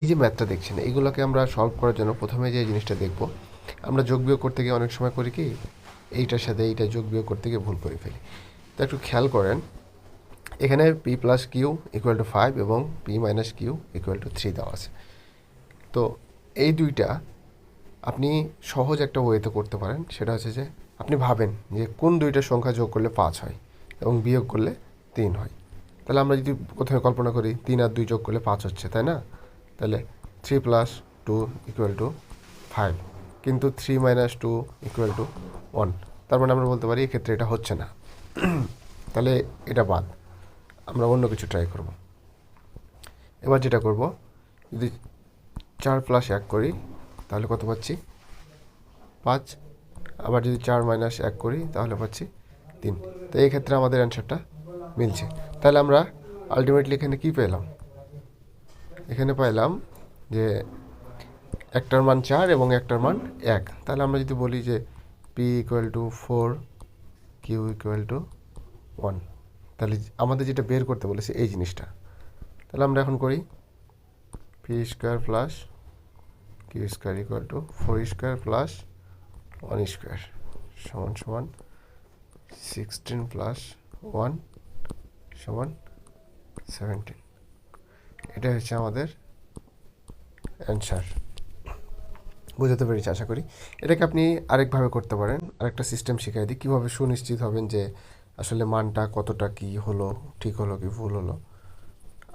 এই যে ম্যাথটা দেখছেন, এইগুলোকে আমরা সলভ করার জন্য প্রথমে যে জিনিসটা দেখব, আমরা যোগ বিয়োগ করতে গিয়ে অনেক সময় করি কি, এইটার সাথে এইটা যোগ বিয়োগ করতে গিয়ে ভুল করে ফেলি। তো একটু খেয়াল করেন, এখানে p plus q equal to 5 এবং p minus q equal to 3 দেওয়া আছে। তো এই দুইটা আপনি সহজ একটা ওয়েতে করতে পারেন, সেটা হচ্ছে যে আপনি ভাবেন যে কোন দুইটা সংখ্যা যোগ করলে 5 হয় এবং বিয়োগ করলে 3 হয়। তাহলে আমরা যদি প্রথমে কল্পনা করি 3 আর 2 যোগ করলে 5 হচ্ছে, তাই না? তাহলে 3 প্লাস 2 ইকুয়াল টু 5, কিন্তু 3 মাইনাস 2 ইকুয়াল টু 1। তার মানে আমরা বলতে পারি এক্ষেত্রে এটা হচ্ছে না। তাহলে এটা বাদ, আমরা অন্য কিছু ট্রাই করব। এবার যেটা করব, যদি 4 প্লাস 1 করি তাহলে কত পাচ্ছি? 5। আবার যদি 4 মাইনাস 1 করি তাহলে পাচ্ছি 3। তো এই ক্ষেত্রে আমাদের অ্যান্সারটা মিলছে। তাহলে আমরা আলটিমেটলি এখানে কি পেলাম? এখানে পাইলাম যে একটার মান 4 এবং একটার মান 1। তাহলে আমরা যদি বলি যে p equal to 4, q equal to 1, তাহলে আমাদের যেটা বের করতে বলেছে এই জিনিসটা, তাহলে আমরা এখন করি p square plus q square equal to 4 square plus 1 square সমান সমান 16 প্লাস 1 সমান 17। এটা হচ্ছে আমাদের অ্যান্সার। বুঝতে পেরেছি আশা করি। এটাকে আপনি আরেকভাবে করতে পারেন, আরেকটা সিস্টেম শিখাই দিই কীভাবে সুনিশ্চিত হবেন যে আসলে মানটা কতটা কি হলো, ঠিক হলো কি ভুল হলো।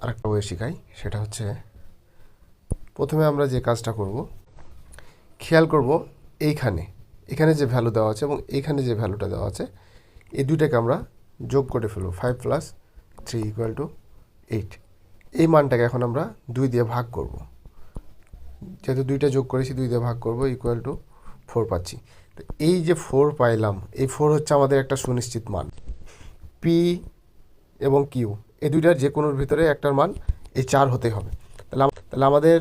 আরেকটা ওয়ে শিখাই, সেটা হচ্ছে প্রথমে আমরা যে কাজটা করব, খেয়াল করব এখানে যে ভ্যালু দেওয়া আছে এবং এইখানে যে ভ্যালুটা দেওয়া আছে, এই দুইটাকে আমরা যোগ করে ফেলব। 5 প্লাস 3 ইকুয়াল টু 8। এই মানটাকে এখন আমরা 2 দিয়ে ভাগ করব। যেহেতু দুইটা যোগ করেছি 2 দিয়ে ভাগ করব, ইকুয়াল টু 4 পাচ্ছি। তো এই যে 4 পাইলাম, এই 4 হচ্ছে আমাদের একটা সুনিশ্চিত মান। পি এবং কিউ এই দুইটার যে কোনোর ভিতরে একটার মান এই 4 হতেই হবে। তাহলে আমাদের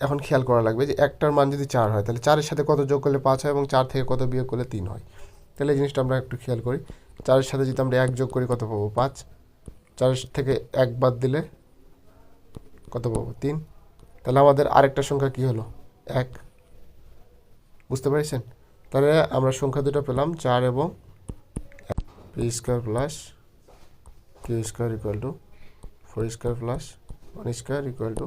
এখন খেয়াল করা লাগবে যে একটার মান যদি 4 হয় তাহলে 4-এর সাথে কত যোগ করলে 5 হয় এবং 4 থেকে কত বিয়োগ করলে 3 হয়। তাহলে এই জিনিসটা আমরা একটু খেয়াল করি। 4-এর সাথে যদি আমরা 1 যোগ করি কত পাবো? 5। 4 থেকে 1 বাদ দিলে কত পাবো? 3। তাহলে আমাদের আরেকটা সংখ্যা কি হলো? 1। বুঝতে পেরেছেন? তাহলে আমরা সংখ্যা দুটো পেলাম, 4 এবং p square plus q square equal to 4 square plus 1 square equal to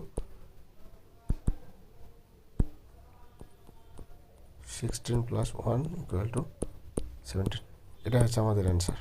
16 plus 1 equal to 17। এটা হচ্ছে আমাদের অ্যান্সার।